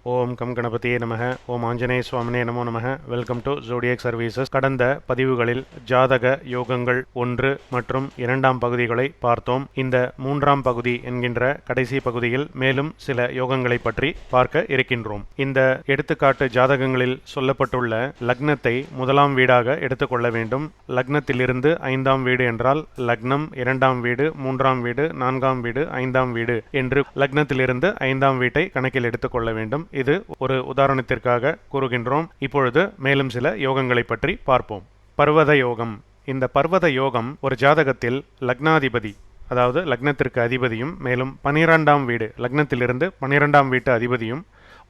ஓம் come கணபதியே நமக. ஓம் ஆஞ்சநேய சுவாமினே நமோ நமக. Welcome to zodiac services. கடந்த பதிவுகளில் ஜாதக யோகங்கள் 1 மற்றும் 2ஆம் பகுதிகளை பார்த்தோம். இந்த 3ஆம் பகுதி என்கின்ற கடைசி பகுதியில் மேலும் சில யோகங்களை பற்றி பார்க்க இருக்கின்றோம். இந்த எடுத்துக்காட்டு ஜாதகங்களில் சொல்லப்பட்டுள்ள லக்னத்தை முதலாம் வீடாக எடுத்துக்கொள்ள வேண்டும். லக்னத்திலிருந்து 5ஆம் வீடு என்றால் லக்னம், 2ஆம் வீடு, 3ஆம் வீடு, 4ஆம் வீடு, 5ஆம் வீடு என்று லக்னத்திலிருந்து 5ஆம் வீட்டை கணக்கில் எடுத்துக்கொள்ள வேண்டும். இது ஒரு உதாரணத்திற்காக கூறுகின்றோம். இப்பொழுது மேலும் சில யோகங்களை பற்றி பார்ப்போம். பர்வத யோகம். இந்த பர்வத யோகம் ஒரு ஜாதகத்தில் லக்னாதிபதி, அதாவது லக்னத்திற்கு அதிபதியும், மேலும் 12ஆம் வீடு, லக்னத்திலிருந்து 12ஆம் வீட்டு அதிபதியும்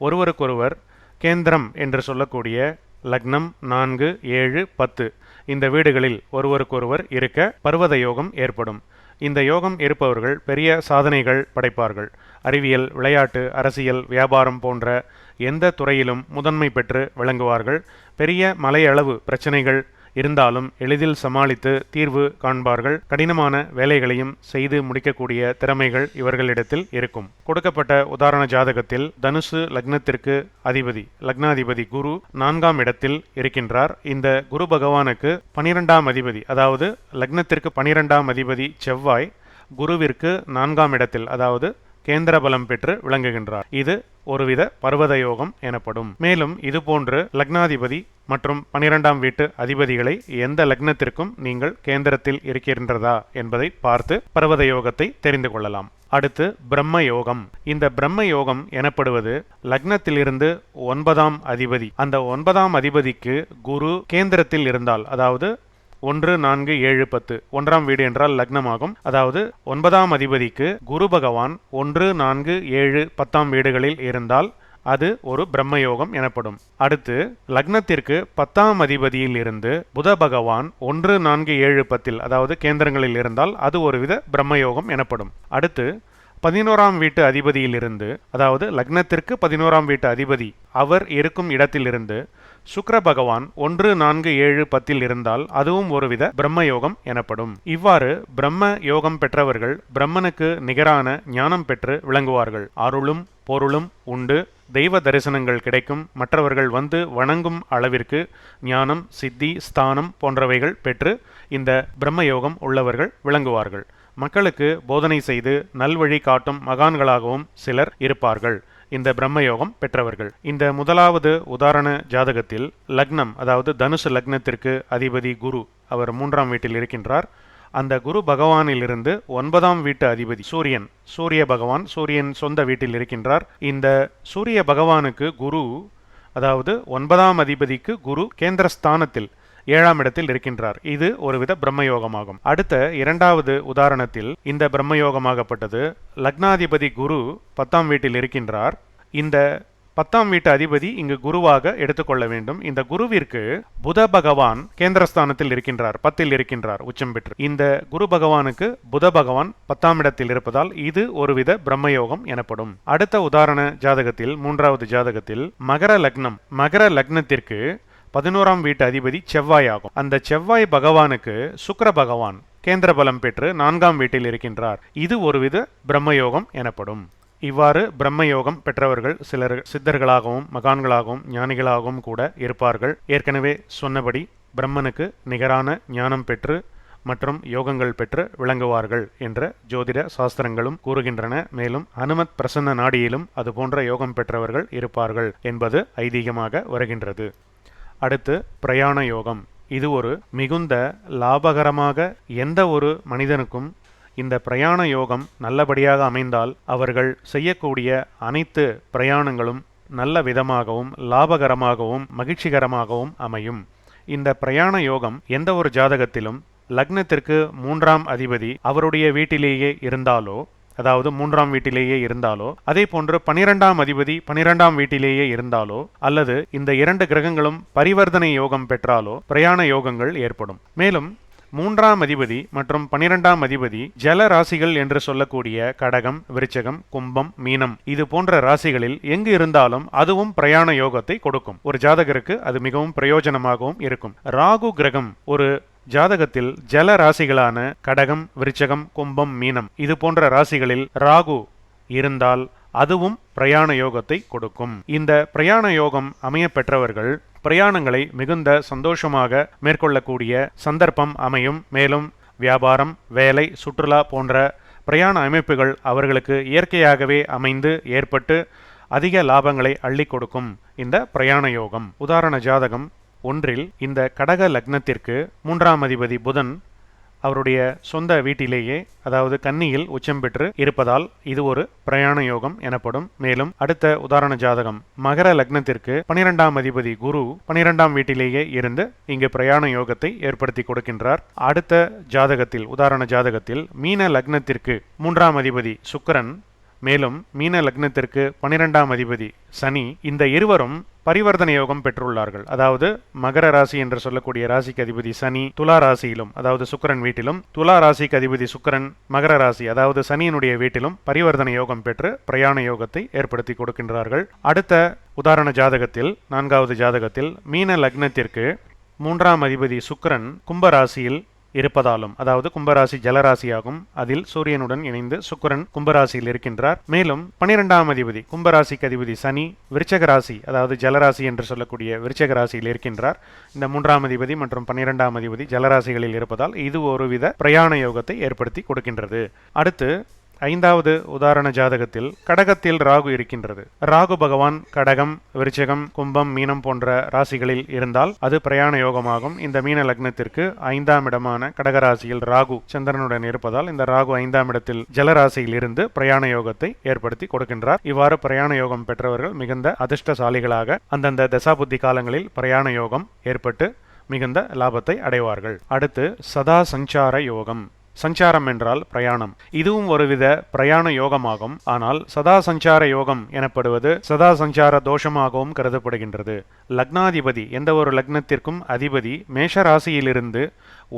ஒருவருக்கொருவர் கேந்திரம் என்று சொல்லக்கூடிய லக்னம் 4, 7, 10 இந்த வீடுகளில் ஒருவருக்கொருவர் இருக்க பர்வத யோகம் ஏற்படும். இந்த யோகம் இருப்பவர்கள் பெரிய சாதனைகள் படைப்பார்கள். அறிவியல், விளையாட்டு, அரசியல், வியாபாரம் போன்ற எந்த துறையிலும் முதன்மை பெற்று விளங்குவார்கள். பெரிய மலையளவு பிரச்சனைகள் இருந்தாலும் எளிதில் சமாளித்து தீர்வு காண்பார்கள். கடினமான வேலைகளையும் செய்து முடிக்கக்கூடிய திறமைகள் இவர்களிடத்தில் இருக்கும். கொடுக்கப்பட்ட உதாரண ஜாதகத்தில் தனுசு லக்னத்திற்கு அதிபதி, லக்னாதிபதி குரு 4ஆம் இடத்தில் இருக்கின்றார். இந்த குரு பகவானுக்கு 12ஆம் அதிபதி, அதாவது லக்னத்திற்கு 12ஆம் அதிபதி செவ்வாய் குருவிற்கு 4ஆம் இடத்தில், அதாவது கேந்திர பலம் பெற்று விளங்குகின்றார். இது ஒருவித பர்வத யோகம் எனப்படும். மேலும் இதுபோன்று லக்னாதிபதி மற்றும் 12ஆம் வீட்டு அதிபதிகளை எந்த லக்னத்திற்கும் நீங்கள் கேந்திரத்தில் இருக்கின்றதா என்பதை பார்த்து பர்வத யோகத்தை தெரிந்து கொள்ளலாம். அடுத்து பிரம்ம யோகம். இந்த பிரம்ம யோகம் எனப்படுவது லக்னத்திலிருந்து 9ஆம் அதிபதி, அந்த 9ஆம் அதிபதிக்கு குரு கேந்திரத்தில் இருந்தால், அதாவது 1, 4, 7, 10 1ஆம் வீடு என்றால் லக்னமாகும். அதாவது 9ஆம் அதிபதிக்கு குரு பகவான் 1, 4, 7, 10ஆம் வீடுகளில் இருந்தால் அது ஒரு பிரம்மயோகம் எனப்படும். அடுத்து லக்னத்திற்கு 10ஆம் அதிபதியில் இருந்து புத பகவான் 1, 4, 7, 10 அதாவது கேந்திரங்களில் இருந்தால் அது ஒருவித பிரம்மயோகம் எனப்படும். அடுத்து 11ஆம் வீட்டு அதிபதியிலிருந்து, அதாவது லக்னத்திற்கு 11ஆம் வீட்டு அதிபதி அவர் இருக்கும் இடத்திலிருந்து சுக்கிர பகவான் 1, 4, 7, 10 இருந்தால் அதுவும் ஒருவித பிரம்மயோகம் எனப்படும். இவ்வாறு பிரம்ம யோகம் பெற்றவர்கள் பிரம்மனுக்கு நிகரான ஞானம் பெற்று விளங்குவார்கள். அருளும் பொருளும் உண்டு, தெய்வ தரிசனங்கள் கிடைக்கும், மற்றவர்கள் வந்து வணங்கும் அளவிற்கு ஞானம், சித்தி, ஸ்தானம் போன்றவைகள் பெற்று இந்த பிரம்மயோகம் உள்ளவர்கள் விளங்குவார்கள். மக்களுக்கு போதனை செய்து நல்வழி காட்டும் மகான்களாகவும் சிலர் இருப்பார்கள் இந்த பிரம்மயோகம் பெற்றவர்கள். இந்த முதலாவது உதாரண ஜாதகத்தில் லக்னம், அதாவது தனுசு லக்னத்திற்கு அதிபதி குரு, அவர் 3ஆம் வீட்டில் இருக்கின்றார். அந்த குரு பகவானிலிருந்து 9ஆம் வீட்டு அதிபதி சூரியன், சூரிய பகவான், சூரியன் சொந்த வீட்டில் இருக்கின்றார். இந்த சூரிய பகவானுக்கு குரு, அதாவது 9ஆம் அதிபதிக்கு குரு கேந்திரஸ்தானத்தில் 7ஆம் இடத்தில் இருக்கின்றார். இது ஒருவித பிரம்மயோகமாகும். அடுத்த 2வது உதாரணத்தில் இந்த பிரம்மயோகமாகப்பட்டது லக்னாதிபதி குரு 10ஆம் வீட்டில் இருக்கின்றார். இந்த 10ஆம் வீட்டு அதிபதி இங்கு குருவாக எடுத்துக்கொள்ள வேண்டும். இந்த குருவிற்கு புத பகவான் கேந்திரஸ்தானத்தில் இருக்கின்றார், 10இல் இருக்கின்றார் உச்சம் பெற்று. இந்த குரு பகவானுக்கு புத பகவான் 10ஆம் இடத்தில் இருப்பதால் இது ஒருவித பிரம்மயோகம் எனப்படும். அடுத்த உதாரண ஜாதகத்தில் 3வது ஜாதகத்தில் மகர லக்னம், மகர லக்னத்திற்கு 11ஆம் வீட்டு அதிபதி செவ்வாய் ஆகும். அந்த செவ்வாய் பகவானுக்கு சுக்கிர பகவான் கேந்திர பலம் பெற்று 4ஆம் வீட்டில் இருக்கின்றார். இது ஒருவித பிரம்மயோகம் எனப்படும். இவ்வாறு பிரம்மயோகம் பெற்றவர்கள் சிலர் சித்தர்களாகவும் மகான்களாகவும் ஞானிகளாகவும் கூட இருப்பார்கள். ஏற்கனவே சொன்னபடி பிரம்மனுக்கு நிகரான ஞானம் பெற்று மற்றும் யோகங்கள் பெற்று விளங்குவார்கள் என்ற ஜோதிட சாஸ்திரங்களும் கூறுகின்றன. மேலும் ஹனுமத் பிரசன்ன நாடியிலும் அதுபோன்ற யோகம் பெற்றவர்கள் இருப்பார்கள் என்பது ஐதீகமாக வருகின்றது. அடுத்து பிரயாண யோகம். இது ஒரு மிகுந்த லாபகரமாக எந்த ஒரு மனிதனுக்கும் இந்த பிரயாண யோகம் நல்லபடியாக அமைந்தால் அவர்கள் செய்யக்கூடிய அனைத்து பிரயாணங்களும் நல்ல விதமாகவும் லாபகரமாகவும் மகிழ்ச்சிகரமாகவும் அமையும். இந்த பிரயாண யோகம் எந்த ஒரு ஜாதகத்திலும் லக்னத்திற்கு 3ஆம் அதிபதி அவருடைய வீட்டிலேயே இருந்தாலோ, அதாவது 3ஆம் வீட்டிலேயே இருந்தாலோ, அதே போன்று 12ஆம் அதிபதி 12ஆம் வீட்டிலேயே இருந்தாலோ, அல்லது இந்த 2 கிரகங்களும் பரிவர்த்தனை யோகம் பெற்றாலோ பிரயாண யோகங்கள் ஏற்படும். மேலும் 3ஆம் அதிபதி மற்றும் 12ஆம் அதிபதி ஜல ராசிகள் என்று சொல்லக்கூடிய கடகம், விருச்சகம், கும்பம், மீனம் இது போன்ற ராசிகளில் எங்கு இருந்தாலும் அதுவும் பிரயாண யோகத்தை கொடுக்கும். ஒரு ஜாதகருக்கு அது மிகவும் பிரயோஜனமாகவும் இருக்கும். ராகு கிரகம் ஒரு ஜாதகத்தில் ஜல ராசிகளான கடகம், விருச்சகம், கும்பம், மீனம் இது போன்ற ராசிகளில் ராகு இருந்தால் அதுவும் பிரயாண யோகத்தை கொடுக்கும். இந்த பிரயாண யோகம் அமைய பெற்றவர்கள் பிரயாணங்களை மிகுந்த சந்தோஷமாக மேற்கொள்ளக்கூடிய சந்தர்ப்பம் அமையும். மேலும் வியாபாரம், வேலை, சுற்றுலா போன்ற பிரயாண அமைப்புகள் அவர்களுக்கு இயற்கையாகவே அமைந்து ஏற்பட்டு அதிக லாபங்களை அள்ளி கொடுக்கும் இந்த பிரயாண யோகம். உதாரண ஜாதகம் ஒன்றில் இந்த கடக லக்னத்திற்கு 3ஆம் அதிபதி புதன் அவருடைய சொந்த வீட்டிலேயே, அதாவது கன்னியில் உச்சம் பெற்று இருப்பதால் இது ஒரு பிரயாண யோகம் எனப்படும். மேலும் அடுத்த உதாரண ஜாதகம் மகர லக்னத்திற்கு 12ஆம் அதிபதி குரு 12ஆம் வீட்டிலேயே இருந்து இங்கு பிரயாண யோகத்தை ஏற்படுத்தி கொடுக்கின்றார். அடுத்த ஜாதகத்தில் உதாரண ஜாதகத்தில் மீன லக்னத்திற்கு 3ஆம் அதிபதி சுக்கிரன், மேலும் மீன லக்னத்திற்கு 12ஆம் அதிபதி சனி, இந்த இருவரும் பரிவர்த்தனை யோகம் பெற்றுள்ளார்கள். அதாவது மகர ராசி என்று சொல்லக்கூடிய ராசிக்கு அதிபதி சனி துலா ராசியிலும், அதாவது சுக்கிரன் வீட்டிலும், துலா ராசிக்கு அதிபதி சுக்கிரன் மகர ராசி அதாவது சனியினுடைய வீட்டிலும் பரிவர்த்தனை யோகம் பெற்று பிரயாண யோகத்தை ஏற்படுத்தி கொடுக்கின்றார்கள். அடுத்த உதாரண ஜாதகத்தில் 4வது ஜாதகத்தில் மீன லக்னத்திற்கு 3ஆம் அதிபதி சுக்கிரன் கும்பராசியில் இருப்பதாலும், அதாவது கும்பராசி ஜலராசியாகும், அதில் சூரியனுடன் இணைந்து சுக்கிரன் கும்பராசியில் இருக்கின்றார். மேலும் 12ஆம் அதிபதி கும்பராசிக்கு அதிபதி சனி விருச்சக ராசி, அதாவது ஜலராசி என்று சொல்லக்கூடிய விருச்சக ராசியில் இருக்கின்றார். இந்த 3ஆம் அதிபதி மற்றும் 12ஆம் அதிபதி ஜலராசிகளில் இருப்பதால் இது ஒருவித பிரயாண யோகத்தை ஏற்படுத்தி கொடுக்கின்றது. அடுத்து 5வது உதாரண ஜாதகத்தில் கடகத்தில் ராகு இருக்கின்றது. ராகு பகவான் கடகம், விருச்சகம், கும்பம், மீனம் போன்ற ராசிகளில் இருந்தால் அது பிரயாண யோகமாகும். இந்த மீன லக்னத்திற்கு 5ஆம் இடமான கடகராசியில் ராகு சந்திரனுடன் இருப்பதால் இந்த ராகு 5ஆம் இடத்தில் ஜலராசியில் இருந்து பிரயாண யோகத்தை ஏற்படுத்தி கொடுக்கின்றார். இவ்வாறு பிரயாண யோகம் பெற்றவர்கள் மிகுந்த அதிர்ஷ்டசாலிகளாக அந்தந்த தசாபுத்தி காலங்களில் பிரயாண யோகம் ஏற்பட்டு மிகுந்த லாபத்தை அடைவார்கள். அடுத்து சதா சஞ்சார யோகம். சஞ்சாரம் என்றால் பிரயாணம். இதுவும் ஒருவித பிரயாண யோகமாகும். ஆனால் சதா சஞ்சார யோகம் எனப்படுவது சதா சஞ்சார தோஷமாகவும் கருதப்படுகின்றது. லக்னாதிபதி, எந்த ஒரு லக்னத்திற்கும் அதிபதி மேஷ ராசியிலிருந்து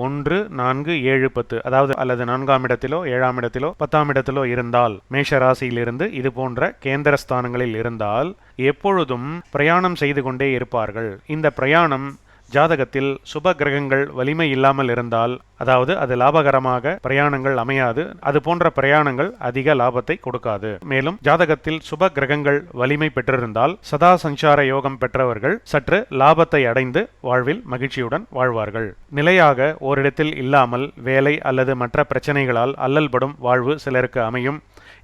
1, 4, 7, 10 அதாவது அல்லது 4ஆம் இடத்திலோ 7ஆம் இடத்திலோ 10ஆம் இடத்திலோ இருந்தால், மேஷ ராசியிலிருந்து இது போன்ற கேந்திர ஸ்தானங்களில் இருந்தால் எப்பொழுதும் பிரயாணம் செய்து கொண்டே இருப்பார்கள். இந்த பிரயாணம் ஜாதகத்தில் சுப கிரகங்கள் வலிமை இல்லாமல் இருந்தால், அதாவது அது லாபகரமாக பிரயாணங்கள் அமையாது. அது போன்ற பிரயாணங்கள் அதிக லாபத்தை கொடுக்காது. மேலும் ஜாதகத்தில் சுப கிரகங்கள் வலிமை பெற்றிருந்தால் சதா சஞ்சார யோகம் பெற்றவர்கள் சற்று லாபத்தை அடைந்து வாழ்வில் மகிழ்ச்சியுடன் வாழ்வார்கள். நிலையாக ஓரிடத்தில் இல்லாமல் வேலை அல்லது மற்ற பிரச்சனைகளால் அல்லல்படும் வாழ்வு சிலருக்கு அமையும்.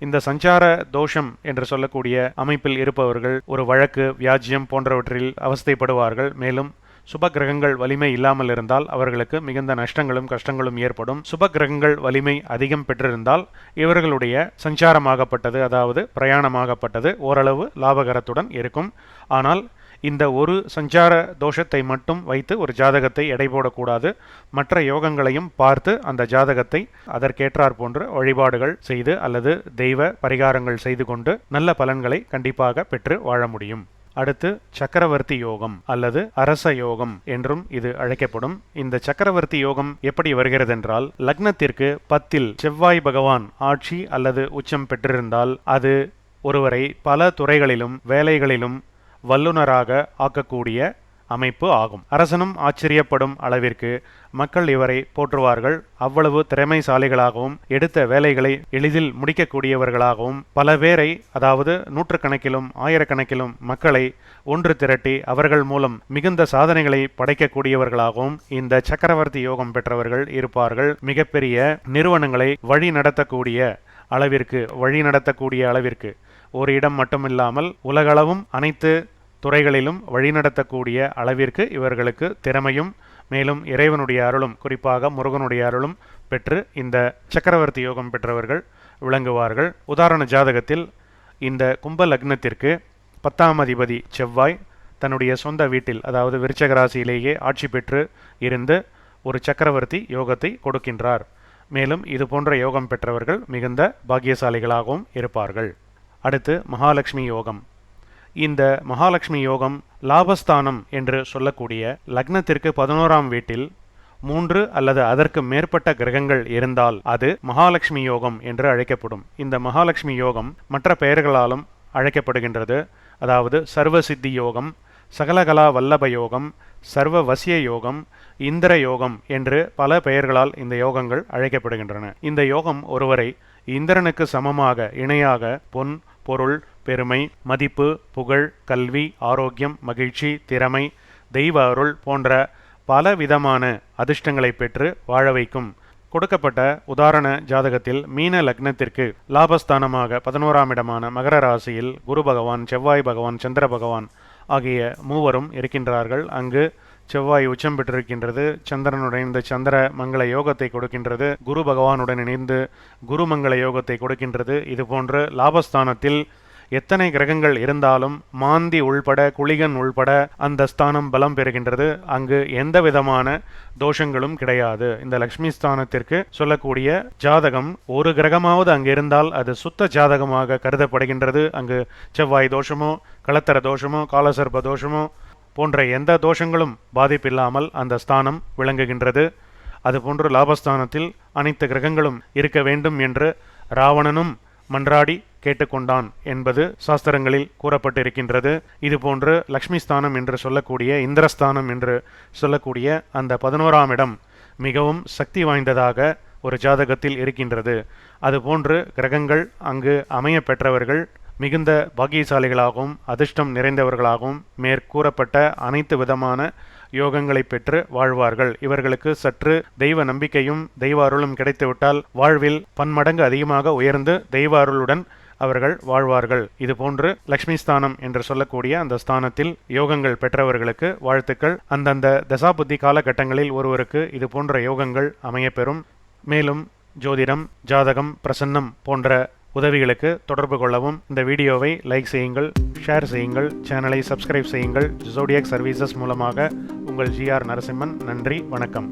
இந்த சஞ்சார தோஷம் என்று சொல்லக்கூடிய அமைப்பில் இருப்பவர்கள் ஒரு வழக்கு, வியாஜ்யம் போன்றவற்றில் அவஸ்தைப்படுவார்கள். மேலும் சுப கிரகங்கள் வலிமை இல்லாமல் இருந்தால் அவர்களுக்கு மிகுந்த நஷ்டங்களும் கஷ்டங்களும் ஏற்படும். சுப கிரகங்கள் வலிமை அதிகம் பெற்றிருந்தால் இவர்களுடைய சஞ்சாரமாகப்பட்டது, அதாவது பிரயாணமாகப்பட்டது ஓரளவு லாபகரத்துடன் இருக்கும். ஆனால் இந்த ஒரு சஞ்சார தோஷத்தை மட்டும் வைத்து ஒரு ஜாதகத்தை எடை போடக்கூடாது. மற்ற யோகங்களையும் பார்த்து அந்த ஜாதகத்தை அதற்கேற்றாற் போன்ற வழிபாடுகள் செய்து அல்லது தெய்வ பரிகாரங்கள் செய்து கொண்டு நல்ல பலன்களை கண்டிப்பாக பெற்று வாழ முடியும். அடுத்து சக்கரவர்த்தி யோகம் அல்லது அரச யோகம் என்றும் இது அழைக்கப்படும். இந்த சக்கரவர்த்தி யோகம் எப்படி வருகிறதென்றால், லக்னத்திற்கு 10இல் செவ்வாய் பகவான் ஆட்சி அல்லது உச்சம் பெற்றிருந்தால் அது ஒருவரை பல துறைகளிலும் வேலைகளிலும் வல்லுநராக ஆக்கக்கூடிய அமைப்பு ஆகும். அரசனும் ஆச்சரியப்படும் அளவிற்கு மக்கள் இவரை போற்றுவார்கள். அவ்வளவு திறமைசாலிகளாகவும் எடுத்த வேலைகளை எளிதில் முடிக்கக்கூடியவர்களாகவும் பல பேரை, அதாவது நூற்றுக்கணக்கிலும் ஆயிரக்கணக்கிலும் மக்களை ஒன்று திரட்டி அவர்கள் மூலம் மிகுந்த சாதனைகளை படைக்கக்கூடியவர்களாகவும் இந்த சக்கரவர்த்தி யோகம் பெற்றவர்கள் இருப்பார்கள். மிகப்பெரிய நிறுவனங்களை வழி நடத்தக்கூடிய அளவிற்கு ஒரு இடம் மட்டுமில்லாமல் உலகளவும் அனைத்து துறைகளிலும் வழிநடத்தக்கூடிய அளவிற்கு இவர்களுக்கு திறமையும் மேலும் இறைவனுடைய அருளும், குறிப்பாக முருகனுடைய அருளும் பெற்று இந்த சக்கரவர்த்தி யோகம் பெற்றவர்கள் விளங்குவார்கள். உதாரண ஜாதகத்தில் இந்த கும்ப லக்னத்திற்கு 10ஆம் அதிபதி செவ்வாய் தன்னுடைய சொந்த வீட்டில், அதாவது விருச்சக ராசியிலேயே ஆட்சி பெற்று இருந்து ஒரு சக்கரவர்த்தி யோகத்தை கொடுக்கின்றார். மேலும் இது போன்ற யோகம் பெற்றவர்கள் மிகுந்த பாக்கியசாலிகளாகவும் இருப்பார்கள். அடுத்து மகாலட்சுமி யோகம். இந்த மகாலட்சுமி யோகம் லாபஸ்தானம் என்று சொல்லக்கூடிய லக்னத்திற்கு 11ஆம் வீட்டில் 3 அல்லது அதற்கு மேற்பட்ட கிரகங்கள் இருந்தால் அது மகாலட்சுமி யோகம் என்று அழைக்கப்படும். இந்த மகாலட்சுமி யோகம் மற்ற பெயர்களாலும் அழைக்கப்படுகின்றது. அதாவது சர்வ சித்தி யோகம், சகலகலா வல்லப யோகம், சர்வ வசிய யோகம், இந்திர யோகம் என்று பல பெயர்களால் இந்த யோகங்கள் அழைக்கப்படுகின்றன. இந்த யோகம் ஒருவரை இந்திரனுக்கு சமமாக இணையாக பொன், பொருள், பெருமை, மதிப்பு, புகழ், கல்வி, ஆரோக்கியம், மகிழ்ச்சி, திறமை, தெய்வ அருள் போன்ற பலவிதமான அதிர்ஷ்டங்களை பெற்று வாழ வைக்கும். கொடுக்கப்பட்ட உதாரண ஜாதகத்தில் மீன லக்னத்திற்கு லாபஸ்தானமாக 11ஆம் இடமான மகர ராசியில் குரு பகவான், செவ்வாய் பகவான், சந்திர பகவான் ஆகிய மூவரும் இருக்கின்றார்கள். அங்கு செவ்வாய் உச்சம் பெற்றிருக்கின்றது. சந்திரனுடன் இந்த சந்திர மங்கள யோகத்தை கொடுக்கின்றது. குரு பகவானுடன் இணைந்து குருமங்கள யோகத்தை கொடுக்கின்றது. இதுபோன்று லாபஸ்தானத்தில் எத்தனை கிரகங்கள் இருந்தாலும் மாந்தி உள்பட, குளிகன் உள்பட அந்த ஸ்தானம் பலம் பெறுகின்றது. அங்கு எந்த விதமான தோஷங்களும் கிடையாது. இந்த லக்ஷ்மி ஸ்தானத்திற்கு சொல்லக்கூடிய ஜாதகம் ஒரு கிரகமாவது அங்கு இருந்தால் அது சுத்த ஜாதகமாக கருதப்படுகின்றது. அங்கு செவ்வாய் தோஷமோ, களத்தர தோஷமோ, காலசர்ப தோஷமோ போன்ற எந்த தோஷங்களும் பாதிப்பில்லாமல் அந்த ஸ்தானம் விளங்குகின்றது. அதுபோன்று லாபஸ்தானத்தில் அனைத்து கிரகங்களும் இருக்க வேண்டும் என்று ராவணனும் மன்றாடி கேட்டுக்கொண்டான் என்பது சாஸ்திரங்களில் கூறப்பட்டிருக்கின்றது. இதுபோன்று லக்ஷ்மி ஸ்தானம் என்று சொல்லக்கூடிய, இந்திரஸ்தானம் என்று சொல்லக்கூடிய அந்த 11ஆம் இடம் மிகவும் சக்தி வாய்ந்ததாக ஒரு ஜாதகத்தில் இருக்கின்றது. அதுபோன்று கிரகங்கள் அங்கு அமைய பெற்றவர்கள் மிகுந்த பாக்கியசாலிகளாகவும் அதிர்ஷ்டம் நிறைந்தவர்களாகவும் மேற்கூறப்பட்ட அனைத்து விதமான யோகங்களை பெற்று வாழ்வார்கள். இவர்களுக்கு சற்று தெய்வ நம்பிக்கையும் தெய்வ அருளும் கிடைத்துவிட்டால் வாழ்வில் பன்மடங்கு அதிகமாக உயர்ந்து தெய்வ அருளுடன் அவர்கள் வாழ்வார்கள். இதுபோன்று லக்ஷ்மி ஸ்தானம் என்று சொல்லக்கூடிய அந்த ஸ்தானத்தில் யோகங்கள் பெற்றவர்களுக்கு வாழ்த்துக்கள். அந்தந்த தசாபுத்தி காலகட்டங்களில் ஒருவருக்கு இது போன்ற யோகங்கள் அமையப்பெறும். மேலும் ஜோதிடம், ஜாதகம், பிரசன்னம் போன்ற உதவிகளுக்கு தொடர்பு கொள்ளவும். இந்த வீடியோவை லைக் செய்யுங்கள், ஷேர் செய்யுங்கள், சேனலை சப்ஸ்கிரைப் செய்யுங்கள். ஜோடியாக் சர்வீசஸ் மூலமாக உங்கள் GR நரசிம்மன். நன்றி, வணக்கம்.